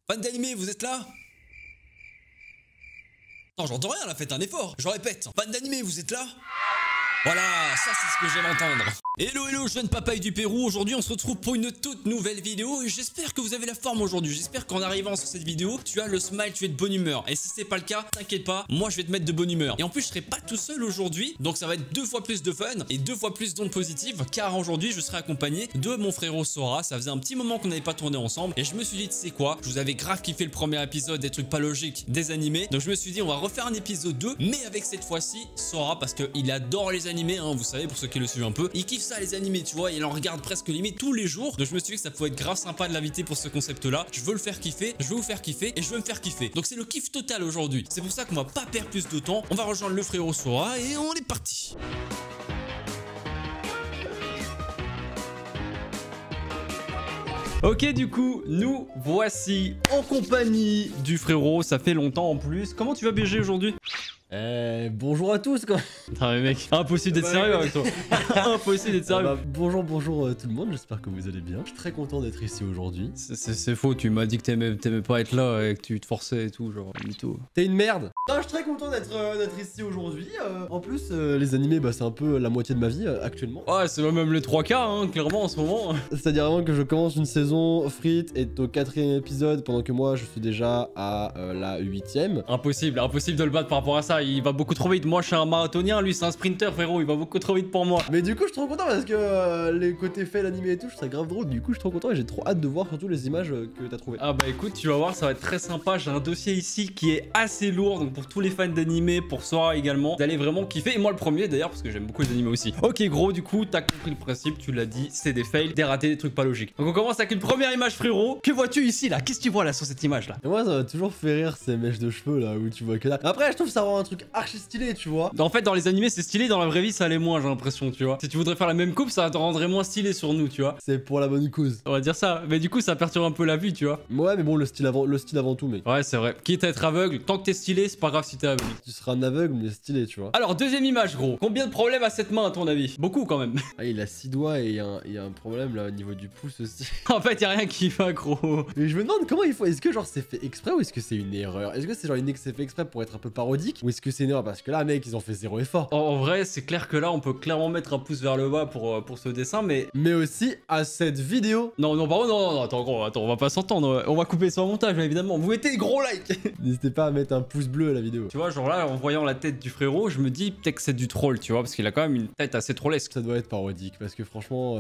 Fans d'animé, vous êtes là? Non, j'entends rien là, faites un effort. Je répète, fans d'animé, vous êtes là? Voilà, ça c'est ce que j'aime entendre. Hello, hello, jeune papaye du Pérou. Aujourd'hui, on se retrouve pour une toute nouvelle vidéo et j'espère que vous avez la forme aujourd'hui. J'espère qu'en arrivant sur cette vidéo, tu as le smile, tu es de bonne humeur. Et si c'est pas le cas, t'inquiète pas, moi je vais te mettre de bonne humeur. Et en plus, je serai pas tout seul aujourd'hui, donc ça va être 2 fois plus de fun et 2 fois plus d'ondes positives, car aujourd'hui, je serai accompagné de mon frérot Sora. Ça faisait un petit moment qu'on n'avait pas tourné ensemble et je me suis dit, tu sais quoi, je vous avais grave kiffé le premier épisode des trucs pas logiques, des animés. Donc je me suis dit, on va refaire un épisode 2, mais avec cette fois-ci Sora, parce qu'il adore les animés, hein, vous savez, pour ceux qui le suivent un peu, il kiffe ça les animés, tu vois. Il en regarde presque limite tous les jours. Donc je me suis dit que ça pouvait être grave sympa de l'inviter pour ce concept là. Je veux le faire kiffer, je veux vous faire kiffer et je veux me faire kiffer. Donc c'est le kiff total aujourd'hui. C'est pour ça qu'on va pas perdre plus de temps. On va rejoindre le frérot Sora et on est parti. Ok, du coup, nous voici en compagnie du frérot. Ça fait longtemps en plus. Comment tu vas BG aujourd'hui? Bonjour à tous quoi. Non mais mec, impossible d'être sérieux avec toi. Impossible d'être sérieux. Bonjour tout le monde, j'espère que vous allez bien. Je suis très content d'être ici aujourd'hui. C'est faux, tu m'as dit que t'aimais pas être là et que tu te forçais et tout, genre mytho. T'es une merde. Non, je suis très content d'être ici aujourd'hui. En plus, les animés, bah, c'est un peu la moitié de ma vie actuellement. Ouais, c'est même les 3 quarts, hein, clairement en ce moment. C'est-à-dire vraiment que je commence une saison, Frit est au 4e épisode, pendant que moi je suis déjà à la 8e. Impossible de le battre par rapport à ça. Il va beaucoup trop vite. Moi, je suis un marathonien. Lui, c'est un sprinter, frérot. Il va beaucoup trop vite pour moi. Mais du coup, je suis trop content parce que les côtés faits, l'animé et tout, je trouve ça grave drôle. Du coup, je suis trop content et j'ai trop hâte de voir surtout les images que t'as trouvées. Ah bah écoute, tu vas voir, ça va être très sympa. J'ai un dossier ici qui est assez lourd. Donc pour tous les fans d'animé, pour Sora également, vous allez vraiment kiffer. Et moi, le premier d'ailleurs, parce que j'aime beaucoup les animés aussi. Ok, gros, du coup, t'as compris le principe. Tu l'as dit, c'est des fails, des ratés, des trucs pas logiques. Donc on commence avec une première image, frérot. Que vois-tu ici là? Qu'est-ce que tu vois là sur cette image là? Et moi, ça m'a toujours fait rire ces mèches de cheveux là où tu vois que là. Après, je trouve ça rend un truc archi stylé, tu vois. En fait, dans les animés, c'est stylé, dans la vraie vie, ça allait moins, j'ai l'impression, tu vois. Si tu voudrais faire la même coupe, ça te rendrait moins stylé sur nous, tu vois. C'est pour la bonne cause. On va dire ça. Mais du coup, ça perturbe un peu la vue, tu vois. Ouais, mais bon, le style avant tout, mec. Ouais, c'est vrai. Quitte à être aveugle, tant que t'es stylé, c'est pas grave si t'es aveugle. Tu seras un aveugle, mais stylé, tu vois. Alors, deuxième image, gros. Combien de problèmes à cette main, à ton avis? Beaucoup, quand même. Ah, il a 6 doigts et il y a un problème là au niveau du pouce aussi. En fait, y a rien qui va, gros. Mais je me demande comment il faut. Est-ce que genre c'est fait exprès ou est-ce que c'est une erreur? Est-ce que c'est genre une que c'est fait exprès pour être un peu parodique ou est-ce que c'est une erreur? Parce que là, mec, ils ont fait 0 effort. En vrai, c'est clair que là, on peut clairement mettre un pouce vers le bas pour ce dessin, mais... Mais aussi à cette vidéo. Non, par contre, non, attends, gros, attends, on va pas s'entendre. On va couper ça au montage, évidemment. Vous mettez gros like. N'hésitez pas à mettre un pouce bleu à la vidéo. Tu vois, genre là, en voyant la tête du frérot, je me dis peut-être que c'est du troll, tu vois, parce qu'il a quand même une tête assez trollesque. Ça doit être parodique, parce que franchement,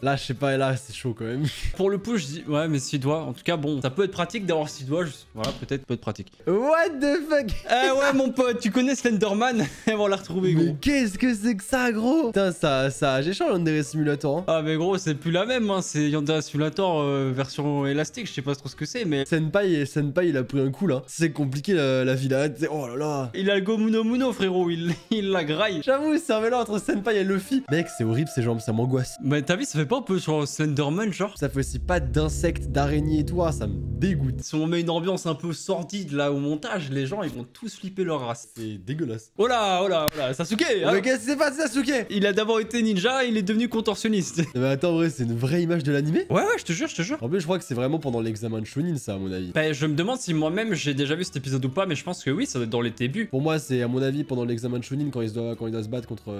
là, je sais pas, là, c'est chaud quand même. Pour le pouce, je dis, ouais, mais 6 doigts. En tout cas, bon, ça peut être pratique d'avoir 6 doigts. Voilà, peut-être peut être pratique. What the fuck? Eh ouais, mon pote, tu connais Slenderman? On va la retrouver, gros. Mais qu'est-ce que c'est que ça, gros? Putain, ça j'ai changé Yandere Simulator. Hein. Ah, mais gros, c'est plus la même, hein. C'est Yandere Simulator version élastique. Je sais pas trop ce que c'est, mais. Senpai, il a pris un coup là. C'est compliqué la vie là. Oh là là. Il a le go Muno Muno, frérot. Il la graille. J'avoue, c'est un mélange entre Senpai et Luffy. Mec, c'est horrible ces jambes, ça m'angoisse. Mais t'as vu, ça fait pas un peu sur Slenderman, genre? Ça fait aussi pas d'insectes, d'araignées et tout, ah, ça me dégoûte. Si on met une ambiance un peu sordide là au montage, les gens ils vont tous flipper leur race. C'est dégueulasse. Oh là, Sasuke hein. Mais qu'est-ce qui s'est passé, Sasuke? Il a d'abord été ninja, il est devenu contorsionniste. Mais attends, en vrai, c'est une vraie image de l'animé? Ouais, je te jure. En plus, je crois que c'est vraiment pendant l'examen de Chunin, ça, à mon avis. Bah, je me demande si moi-même j'ai déjà vu cet épisode ou pas, mais je pense que oui, ça doit être dans les débuts. Pour moi, c'est à mon avis pendant l'examen de Chunin quand il doit se battre contre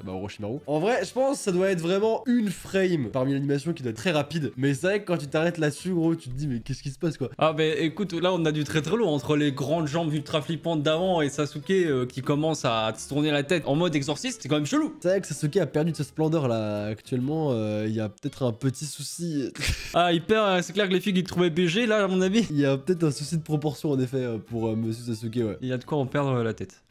Orochimaru. En vrai, je pense que ça doit être vraiment une frame parmi l'animation qui doit être très rapide. Mais c'est vrai que quand tu t'arrêtes là-dessus, gros, tu te dis, mais qu'est-ce qui se passe, quoi? Ah, bah écoute, là on a du très lourd entre les grandes jambes ultra flippantes d'avant et Sasuke qui commence à se tourner la tête en mode exorciste, c'est quand même chelou. C'est vrai que Sasuke a perdu de sa splendeur là actuellement. Il y a peut-être un petit souci. Ah, c'est clair que les filles qui trouvaient BG là, à mon avis. Il y a peut-être un souci de proportion en effet pour Monsieur Sasuke, ouais. Il y a de quoi en perdre la tête.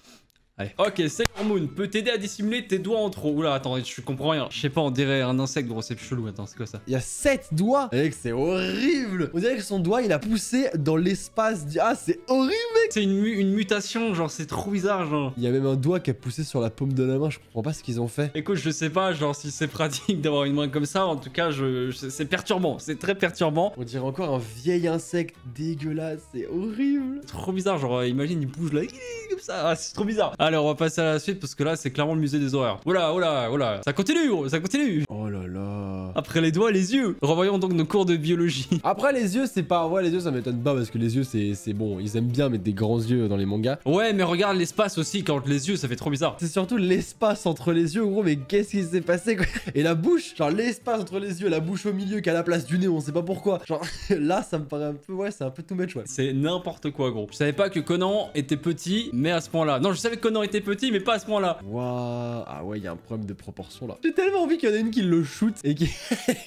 Allez. Ok, Sailor Moon peut t'aider à dissimuler tes doigts en trop. Oula, attends, je comprends rien. Je sais pas, on dirait un insecte, gros, c'est chelou. Attends, c'est quoi ça? Il y a 7 doigts. Mec, c'est horrible. On dirait que son doigt, il a poussé dans l'espace. Ah, c'est horrible, mec. C'est une mutation, genre, c'est trop bizarre, genre. Il y a même un doigt qui a poussé sur la paume de la main. Je comprends pas ce qu'ils ont fait. Écoute, je sais pas, genre, si c'est pratique d'avoir une main comme ça. En tout cas, c'est perturbant. C'est très perturbant. On dirait encore un vieil insecte dégueulasse. C'est horrible. Trop bizarre, genre, imagine, il bouge là, comme ça. Ah, c'est trop bizarre. Allez, on va passer à la suite parce que là, c'est clairement le musée des horreurs. Oula, ça continue, gros, ça continue. Oh là là. Après les doigts, les yeux. Revoyons donc nos cours de biologie. Après, les yeux, c'est pas... Ouais, les yeux, ça m'étonne pas parce que les yeux, c'est bon. Ils aiment bien mettre des grands yeux dans les mangas. Ouais, mais regarde l'espace aussi, quand les yeux, ça fait trop bizarre. C'est surtout l'espace entre les yeux, gros. Mais qu'est-ce qui s'est passé, quoi? Et la bouche, genre l'espace entre les yeux, la bouche au milieu qui a la place du nez, on sait pas pourquoi. Genre là, ça me paraît un peu... Ouais, c'est un peu too much, ouais. C'est n'importe quoi, gros. Je savais pas que Conan était petit, mais à ce point-là. Non, je savais que Conan était petit, mais pas à ce point-là. Waouh. Ah ouais, il y a un problème de proportion, là. J'ai tellement envie qu'il y en ait une qui le shoot et qui,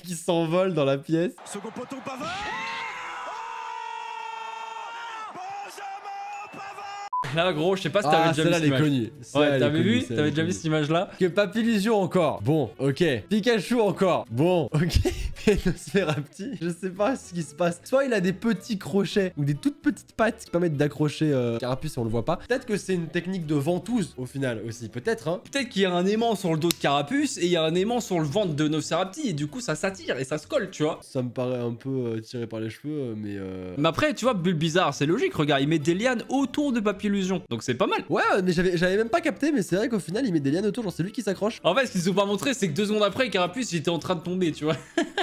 qui s'envole dans la pièce. Second poteau, Pavard. Là, gros, je sais pas si t'avais déjà vu cette image. Connue. Ouais, t'avais vu? T'avais déjà vu cette image-là? Que Papillusion encore. Bon, ok. Pikachu encore. Bon, ok. Nosferapti, je sais pas ce qui se passe. Soit il a des petits crochets ou des toutes petites pattes qui permettent d'accrocher Carapuce et on le voit pas. Peut-être que c'est une technique de ventouse au final aussi. Peut-être, hein. Peut-être qu'il y a un aimant sur le dos de Carapuce et il y a un aimant sur le ventre de Nosferapti et du coup ça s'attire et ça se colle, tu vois. Ça me paraît un peu tiré par les cheveux, mais... Mais après, tu vois, Bulbizarre, c'est logique, regarde, il met des lianes autour de Papillusion. Donc c'est pas mal. Ouais, mais j'avais même pas capté, mais c'est vrai qu'au final il met des lianes autour, genre c'est lui qui s'accroche. En fait, ce qu'ils nous ont pas montré, c'est que 2 secondes après, Carapuce il était en train de tomber, tu vois.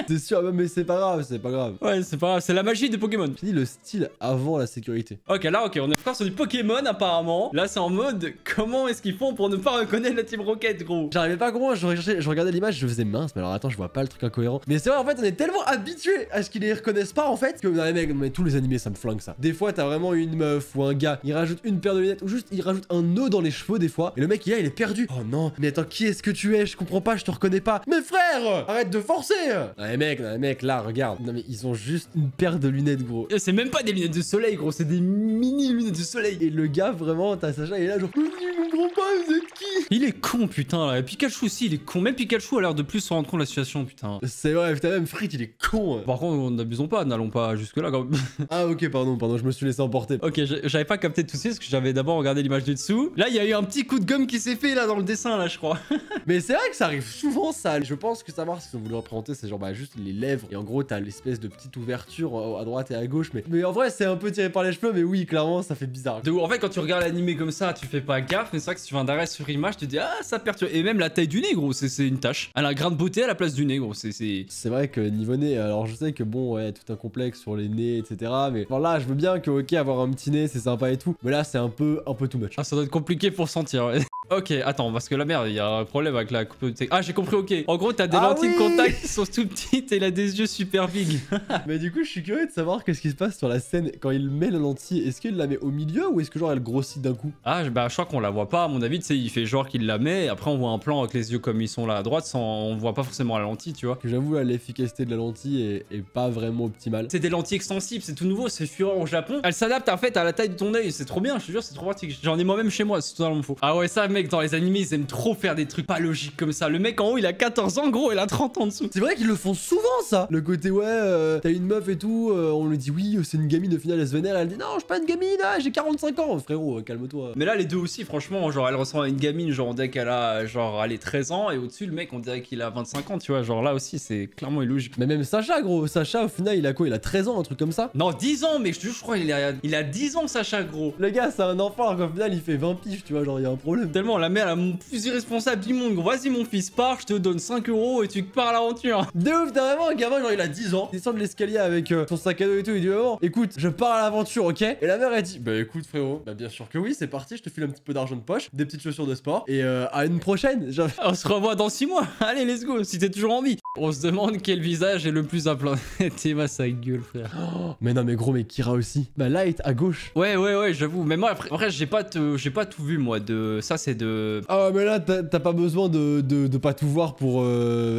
C'est sûr, mais c'est pas grave, c'est pas grave. Ouais, c'est pas grave, c'est la magie de Pokémon. J'ai dit le style avant la sécurité. Ok, là, ok, on est encore sur du Pokémon apparemment. Là, c'est en mode, comment est-ce qu'ils font pour ne pas reconnaître la Team Rocket, gros? J'arrivais pas à comprendre, je regardais l'image, je faisais mince, mais alors attends, je vois pas le truc incohérent. Mais c'est vrai, en fait, on est tellement habitué à ce qu'ils les reconnaissent pas, en fait, que non, les mecs, mais tous les animés, ça me flingue ça. Des fois, t'as vraiment une meuf ou un gars, il rajoute une paire de lunettes ou juste il rajoute un nœud dans les cheveux des fois, et le mec, il est perdu. Oh non, mais attends, qui est-ce que tu es? Je comprends pas, je te reconnais pas. Mais frère, arrête de forcer. Non, les mecs, là, regarde. Non, mais ils ont juste une paire de lunettes, gros. C'est même pas des lunettes de soleil, gros, c'est des mini lunettes de soleil. Et le gars, vraiment, t'as Sacha, il est là, genre, je comprends pas, vous êtes qui? Il est con, putain, là. Et Pikachu aussi, il est con. Même Pikachu a l'air de plus se rendre compte de la situation, putain. C'est vrai, putain, même Frit, il est con. Par contre, n'abusons pas, n'allons pas jusque-là, quand même. Ah, ok, pardon, je me suis laissé emporter. Ok, j'avais pas capté tout de suite parce que j'avais d'abord regardé l'image du dessous. Là, il y a eu un petit coup de gomme qui s'est fait, là, dans le dessin, là, je crois. Mais c'est vrai que ça arrive souvent, ça. Je pense que ça marche si on voulait représenter, c'est genre, bah, juste les lèvres. Et en gros, t'as l'espèce de petite ouverture à droite et à gauche. Mais en vrai, c'est un peu tiré par les cheveux, mais oui, clairement, ça fait bizarre. En fait, quand tu regardes l'animé comme ça, tu fais pas gaffe. Mais c'est vrai que si tu fais un arrêt sur image, tu te dis, ah, ça perturbe. Et même la taille du nez, gros, c'est une tâche. Elle a un grain de beauté à la place du nez, gros. C'est vrai que niveau nez, alors je sais que bon, ouais, tout un complexe sur les nez, etc. Mais bon, là, je veux bien que, ok, avoir un petit nez, c'est sympa et tout. Mais là, c'est un peu too much. Ah, ça doit être compliqué pour sentir, ouais. Ok, attends, parce que la merde, il y a un problème avec la coupe. Ah, j'ai compris, ok. En gros, t'as des lentilles de contact qui sont tout petites et il a des yeux super big. Mais du coup, je suis curieux de savoir qu'est-ce qui se passe sur la scène quand il met la lentille. Est-ce qu'il la met au milieu ou est-ce que genre elle grossit d'un coup? Ah, bah, je crois qu'on la voit pas, à mon avis, tu sais, il fait genre qu'il la met. Et après, on voit un plan avec les yeux comme ils sont là à droite, on voit pas forcément la lentille, tu vois. Que j'avoue, là, l'efficacité de la lentille est pas vraiment optimale. C'est des lentilles extensibles, c'est tout nouveau, c'est Fureur au Japon. Elle s'adapte en fait à la taille de ton œil, c'est trop bien, je te jure, c'est trop pratique. J'en ai moi-même chez moi, c'est totalement faux. Ah ouais, ça, mec, dans les animés, ils aiment trop faire des trucs pas logiques comme ça. Le mec en haut, il a 14 ans, gros, il a 30 ans dessous. C'est vrai qu'ils le font souvent, ça. Le côté, ouais, t'as une meuf et tout, on lui dit oui, c'est une gamine, au final, elle se vénère, elle dit non, je suis pas une gamine, j'ai 45 ans. Frérot, calme-toi. Mais là, les deux aussi, franchement, genre, elle ressemble à une gamine, genre, dès qu'elle a, genre, elle est 13 ans, et au-dessus, le mec, on dirait qu'il a 25 ans, tu vois. Genre, là aussi, c'est clairement illogique. Mais même Sacha, gros, Sacha, au final, il a quoi? Il a 13 ans, un truc comme ça? Non, 10 ans, mais je te jure, je crois qu'il a 10 ans, Sacha, gros. Le gars, c'est un enfant, alors qu'au final, il fait 20 piges, tu vois, genre, il y a un problème. Tellement, la mère, elle a mon plus irresponsable du monde, gros. Vas-y, mon fils, pars, je te donne 5 € et tu pars à l'aventure. De ouf, t'as vraiment un gamin, genre, il a 10 ans, il descend de l'escalier avec son sac à dos et tout, il dit, maman, écoute, je pars à l'aventure, ok? Et la mère, elle dit, bah écoute, frérot, bah bien sûr que oui, c'est parti, je te file un petit peu d'argent de poche, des petites chaussures de sport, et à une prochaine. Genre... On se revoit dans 6 mois. Allez, let's go, si t'es toujours en vie. On se demande quel visage est le plus implanté à sa gueule, frère. Oh, mais non, mais gros, mais Kira aussi. Bah, Light à gauche. Ouais, j'avoue. Mais moi, après j'ai pas tout vu, moi. Ça, c'est de. Ah, mais là, t'as pas besoin de pas tout voir pour.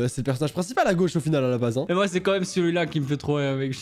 C'est le personnage principal à gauche au final, à la base. Hein. Mais moi, c'est quand même celui-là qui me fait trop rire avec.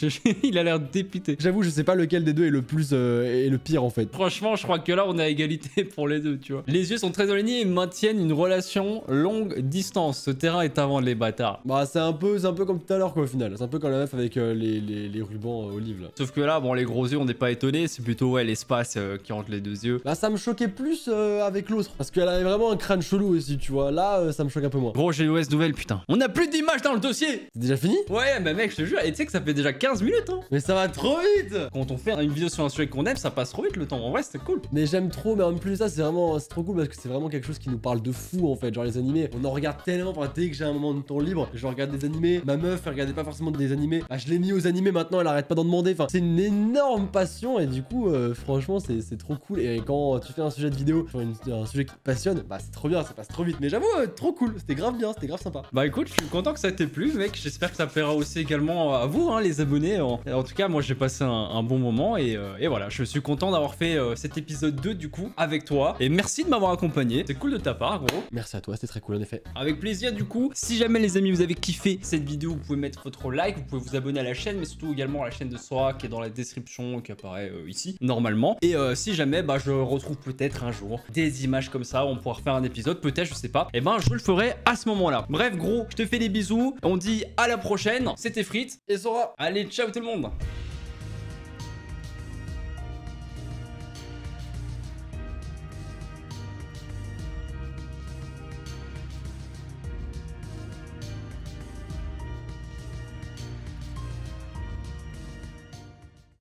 Il a l'air dépité. J'avoue, je sais pas lequel des deux est le plus. Est le pire en fait. Franchement, je crois que là, on est à égalité pour les deux, tu vois. Les yeux sont très alignés et maintiennent une relation longue distance. Ce terrain est avant les bâtards. Bah, c'est un peu comme tout à l'heure, quoi, au final. C'est un peu comme la meuf avec les rubans olives, là. Sauf que là, bon, les gros yeux, on n'est pas étonné. C'est plutôt, ouais, l'espace qui entre les deux yeux. Bah, ça me choquait plus avec l'autre. Parce qu'elle avait vraiment un crâne chelou aussi, tu vois. Là, ça me choque un peu moins. Gros, j'ai l'OS nouvelle, putain. On a plus d'images dans le dossier. C'est déjà fini? Ouais, bah mec, je te jure, et tu sais que ça fait déjà 15 minutes, hein. Mais ça va trop vite! Quand on fait une vidéo sur un sujet qu'on aime, ça passe trop vite le temps. En vrai, c'était cool. Mais j'aime trop, mais en plus de ça, c'est trop cool parce que c'est vraiment quelque chose qui nous parle de fou en fait. Genre les animés, on en regarde tellement. Enfin, dès que j'ai un moment de temps libre, je regarde des animés. Ma meuf, elle regardait pas forcément des animés. Bah, je l'ai mis aux animés maintenant, elle arrête pas d'en demander. Enfin, c'est une énorme passion et du coup, franchement, c'est trop cool. Et quand tu fais un sujet de vidéo sur un sujet qui te passionne, bah c'est trop bien, ça passe trop vite. Mais j'avoue, trop cool, c'était grave bien, c'était grave sympa. Bah écoute, je suis content que ça t'ait plu, mec. J'espère que ça plaira aussi également à vous, hein, les abonnés. En tout cas, moi, j'ai passé un bon moment et voilà, je suis content d'avoir fait cet épisode 2 du coup avec toi. Et merci de m'avoir accompagné. C'est cool de ta part, gros. Merci à toi, c'était très cool en effet. Avec plaisir du coup. Si jamais les amis vous avez kiffé cette vidéo, vous pouvez mettre votre like, vous pouvez vous abonner à la chaîne, mais surtout également à la chaîne de Sora qui est dans la description, qui apparaît ici normalement. Et si jamais bah, je retrouve peut-être un jour des images comme ça, on pourra refaire un épisode, peut-être, je sais pas. Et ben je le ferai à ce moment-là. Bref gros, je te fais des bisous. On dit à la prochaine. C'était Frites et Sora. Allez, ciao tout le monde.